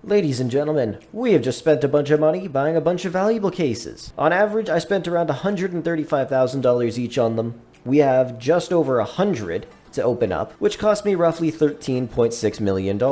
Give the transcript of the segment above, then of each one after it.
Ladies and gentlemen, we have just spent a bunch of money buying a bunch of valuable cases. On average, I spent around $135,000 each on them. We have just over 100 to open up, which cost me roughly $13.6 million.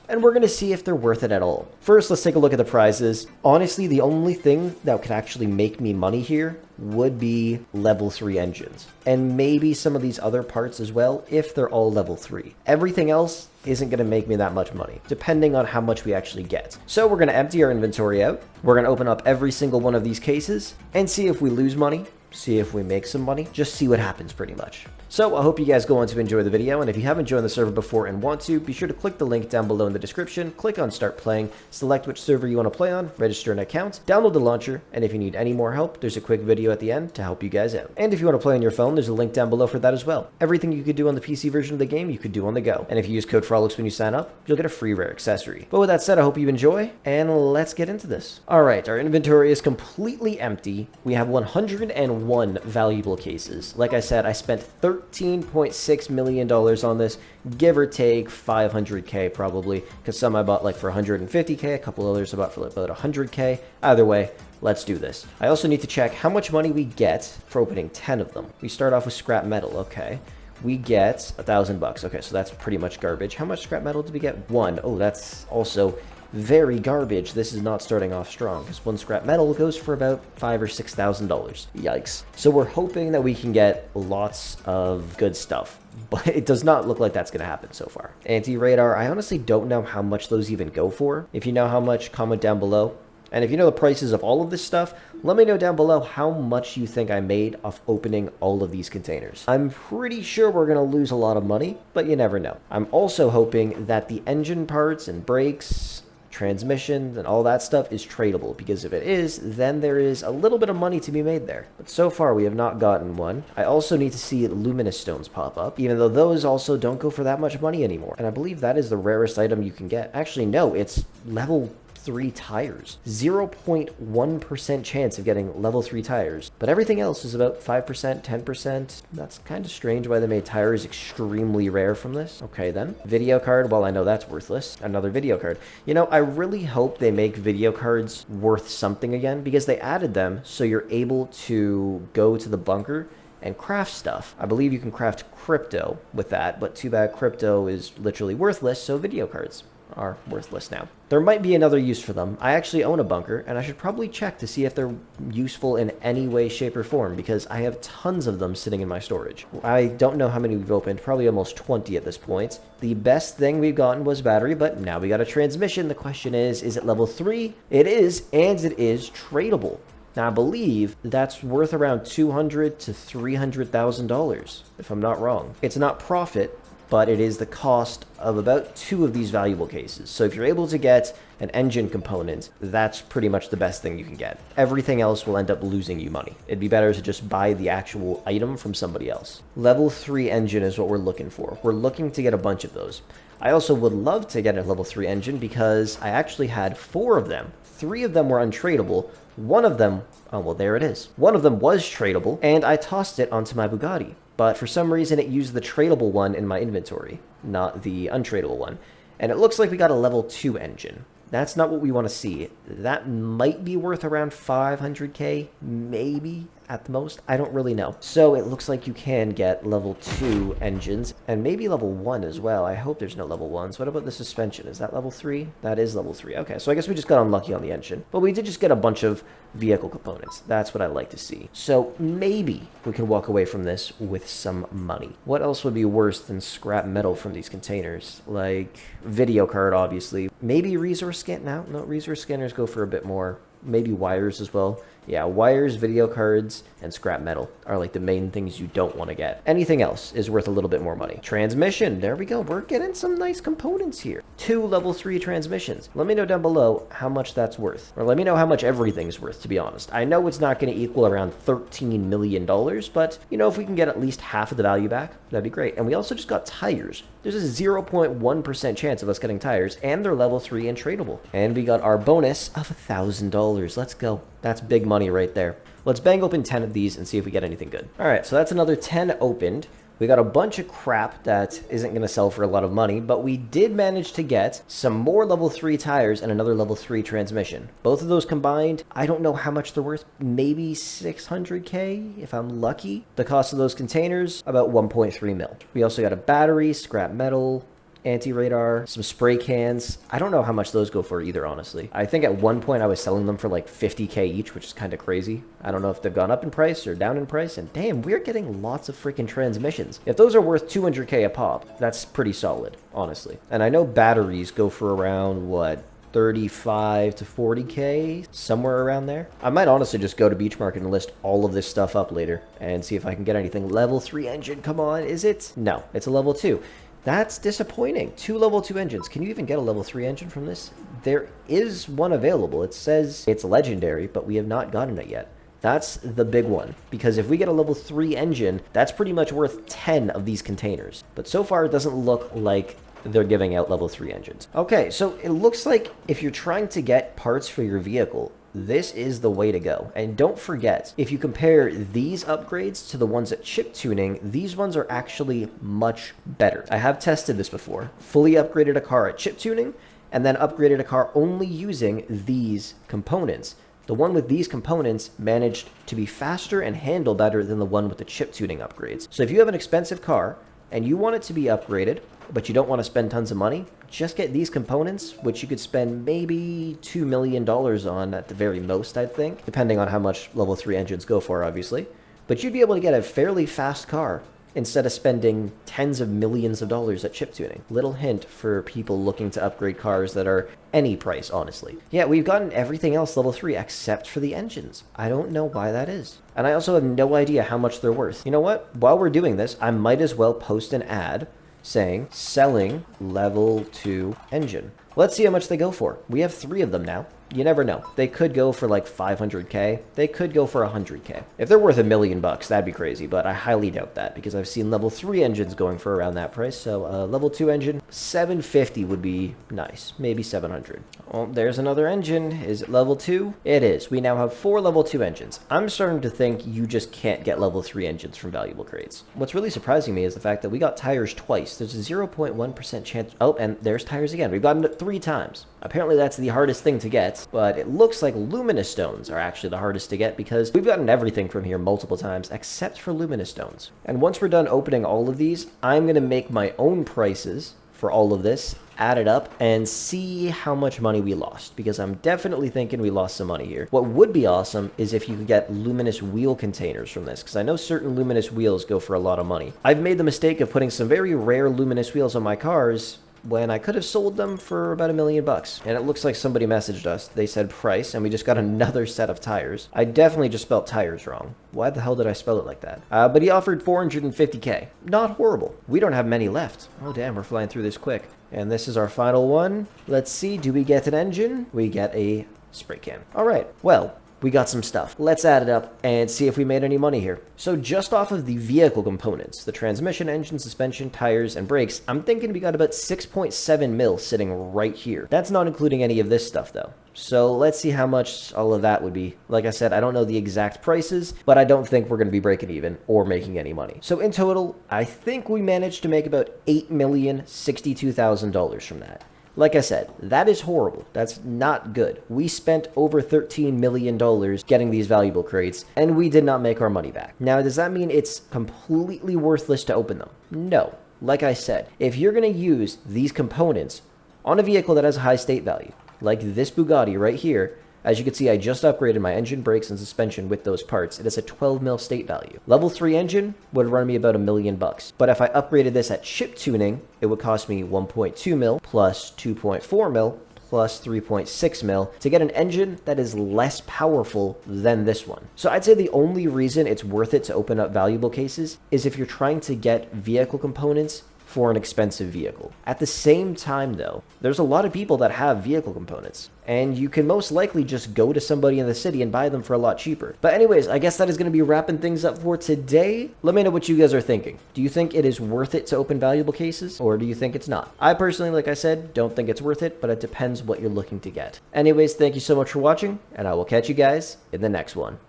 And we're going to see if they're worth it at all. First, let's take a look at the prizes. Honestly, the only thing that could actually make me money here would be level 3 engines. And maybe some of these other parts as well, if they're all level 3. Everything else isn't going to make me that much money, depending on how much we actually get. So we're going to empty our inventory out. We're going to open up every single one of these cases and see if we lose money, see if we make some money, just see what happens pretty much. So I hope you guys go on to enjoy the video, and if you haven't joined the server before and want to, be sure to click the link down below in the description, click on start playing, select which server you want to play on, register an account, download the launcher, and if you need any more help, there's a quick video at the end to help you guys out. And if you want to play on your phone, there's a link down below for that as well. Everything you could do on the PC version of the game, you could do on the go. And if you use code Frolickz when you sign up, you'll get a free rare accessory. But with that said, I hope you enjoy, and let's get into this. Alright, our inventory is completely empty. We have 101 valuable cases. Like I said, I spent $13.6 million on this, give or take 500k probably, because some I bought like for 150k, a couple others I bought for about 100k. Either way, let's do this. I also need to check how much money we get for opening 10 of them. We start off with scrap metal, okay. We get $1,000. Okay, so that's pretty much garbage. How much scrap metal did we get? 1. Oh, that's also very garbage. This is not starting off strong, because 1 scrap metal goes for about $5,000 or $6,000. Yikes. So we're hoping that we can get lots of good stuff, but it does not look like that's going to happen so far. Anti-radar, I honestly don't know how much those even go for. If you know how much, comment down below. And if you know the prices of all of this stuff, let me know down below how much you think I made off opening all of these containers. I'm pretty sure we're going to lose a lot of money, but you never know. I'm also hoping that the engine parts and brakes, transmission, and all that stuff is tradable, because if it is, then there is a little bit of money to be made there. But so far we have not gotten one. I also need to see luminous stones pop up, even though those also don't go for that much money anymore. And I believe that is the rarest item you can get. Actually, no, it's level 3 tires. 0.1% chance of getting level 3 tires. But everything else is about 5%, 10%. That's kind of strange why they made tires extremely rare from this. Okay then. Video card, well I know that's worthless. Another video card. You know, I really hope they make video cards worth something again, because they added them so you're able to go to the bunker and craft stuff. I believe you can craft crypto with that, but too bad crypto is literally worthless, so video cards are worthless now. There might be another use for them. I actually own a bunker, and I should probably check to see if they're useful in any way, shape, or form, because I have tons of them sitting in my storage. I don't know how many we've opened, probably almost 20 at this point. The best thing we've gotten was battery, but now we got a transmission. The question is it level 3? It is, and it is tradable. Now, I believe that's worth around $200,000 to $300,000, if I'm not wrong. It's not profit, but it is the cost of about 2 of these valuable cases. So if you're able to get an engine component, that's pretty much the best thing you can get. Everything else will end up losing you money. It'd be better to just buy the actual item from somebody else. Level 3 engine is what we're looking for. We're looking to get a bunch of those. I also would love to get a level 3 engine, because I actually had 4 of them. 3 of them were untradeable. One of them, oh well, there it is. One of them was tradable, and I tossed it onto my Bugatti. But for some reason, it used the tradable one in my inventory, not the untradable one. And it looks like we got a level 2 engine. That's not what we want to see. That might be worth around 500k, maybe at the most. I don't really know. So it looks like you can get level 2 engines, and maybe level 1 as well. I hope there's no level 1s. What about the suspension? Is that level 3? That is level 3. Okay, so I guess we just got unlucky on the engine. But we did just get a bunch of vehicle components. That's what I like to see. So maybe we can walk away from this with some money. What else would be worse than scrap metal from these containers? Like video card, obviously. Maybe resource scan. No, resource scanners go for a bit more. Maybe wires as well. Yeah, wires, video cards, and scrap metal are like the main things you don't want to get. Anything else is worth a little bit more money. Transmission, there we go. We're getting some nice components here. 2 level 3 transmissions. Let me know down below how much that's worth. Or let me know how much everything's worth, to be honest. I know it's not going to equal around $13 million, but, you know, if we can get at least half of the value back, that'd be great. And we also just got tires. There's a 0.1% chance of us getting tires, and they're level 3 and tradable. And we got our bonus of $1,000. Let's go. That's big money right there. Let's bang open 10 of these and see if we get anything good. All right, so that's another 10 opened. We We got a bunch of crap that isn't going to sell for a lot of money, but we did manage to get some more level 3 tires and another level 3 transmission. Both of those combined, I don't know how much they're worth, maybe 600k if I'm lucky. The cost of those containers, about 1.3 mil. We also got a battery, scrap metal, anti-radar, some spray cans. I don't know how much those go for either, honestly. I think at one point I was selling them for like 50k each, which is kind of crazy. I don't know if they've gone up in price or down in price, and damn, we're getting lots of freaking transmissions. If those are worth 200k a pop, that's pretty solid, honestly. And I know batteries go for around, what, 35 to 40k, somewhere around there. I might honestly just go to Beach Market and list all of this stuff up later and see if I can get anything. Level 3 engine, come on, is it? No, it's a level 2. That's disappointing. 2 level 2 engines. Can you even get a level 3 engine from this? There is one available. It says it's legendary, but we have not gotten it yet. That's the big one, because if we get a level 3 engine, that's pretty much worth 10 of these containers. But so far, it doesn't look like they're giving out level 3 engines. Okay, so it looks like if you're trying to get parts for your vehicle, this is the way to go. And don't forget, if you compare these upgrades to the ones at chip tuning, these ones are actually much better. I have tested this before. Fully upgraded a car at chip tuning, and then upgraded a car only using these components. The one with these components managed to be faster and handle better than the one with the chip tuning upgrades. So if you have an expensive car and you want it to be upgraded, but you don't want to spend tons of money, just get these components, which you could spend maybe $2 million on at the very most, I think, depending on how much level 3 engines go for, obviously. But you'd be able to get a fairly fast car instead of spending tens of millions of dollars at chip tuning. Little hint for people looking to upgrade cars that are any price, honestly. Yeah, we've gotten everything else level 3 except for the engines. I don't know why that is. And I also have no idea how much they're worth. You know what? While we're doing this, I might as well post an ad saying selling level 2 engine. Let's see how much they go for. We have 3 of them now. You never know. They could go for like 500k. They could go for 100k. If they're worth $1 million, that'd be crazy, but I highly doubt that because I've seen level 3 engines going for around that price. So level 2 engine, 750 would be nice. Maybe 700. Oh, there's another engine. Is it level 2? It is. We now have 4 level 2 engines. I'm starting to think you just can't get level 3 engines from valuable crates. What's really surprising me is the fact that we got tires twice. There's a 0.1% chance. Oh, and there's tires again. We've gotten it 3 times. Apparently that's the hardest thing to get, but it looks like luminous stones are actually the hardest to get because we've gotten everything from here multiple times except for luminous stones. And once we're done opening all of these, I'm going to make my own prices for all of this, add it up, and see how much money we lost, because I'm definitely thinking we lost some money here. What would be awesome is if you could get luminous wheel containers from this, because I know certain luminous wheels go for a lot of money. I've made the mistake of putting some very rare luminous wheels on my cars when I could have sold them for about $1 million. And it looks like somebody messaged us. They said price, and we just got another set of tires. I definitely just spelled tires wrong. Why the hell did I spell it like that? But he offered 450k. Not horrible. We don't have many left. Oh damn, we're flying through this quick. And this is our final one. Let's see, do we get an engine? We get a spray can. All right, well, we got some stuff. Let's add it up and see if we made any money here. So just off of the vehicle components, the transmission, engine, suspension, tires, and brakes, I'm thinking we got about 6.7 mil sitting right here. That's not including any of this stuff though. So let's see how much all of that would be. Like I said, I don't know the exact prices, but I don't think we're going to be breaking even or making any money. So in total, I think we managed to make about $8,062,000 from that. Like I said, that is horrible. That's not good. We spent over $13 million getting these valuable crates, and we did not make our money back. Now, does that mean it's completely worthless to open them? No. Like I said, if you're going to use these components on a vehicle that has a high state value, like this Bugatti right here, as you can see, I just upgraded my engine, brakes, and suspension with those parts. It is a 12 mil state value. Level 3 engine would run me about $1 million. But if I upgraded this at chip tuning, it would cost me 1.2 mil plus 2.4 mil plus 3.6 mil to get an engine that is less powerful than this one. So I'd say the only reason it's worth it to open up valuable cases is if you're trying to get vehicle components for an expensive vehicle. At the same time though, there's a lot of people that have vehicle components, and you can most likely just go to somebody in the city and buy them for a lot cheaper. But anyways, I guess that is going to be wrapping things up for today. Let me know what you guys are thinking. Do you think it is worth it to open valuable cases, or do you think it's not? I personally, like I said, don't think it's worth it, but it depends what you're looking to get. Anyways, thank you so much for watching, and I will catch you guys in the next one.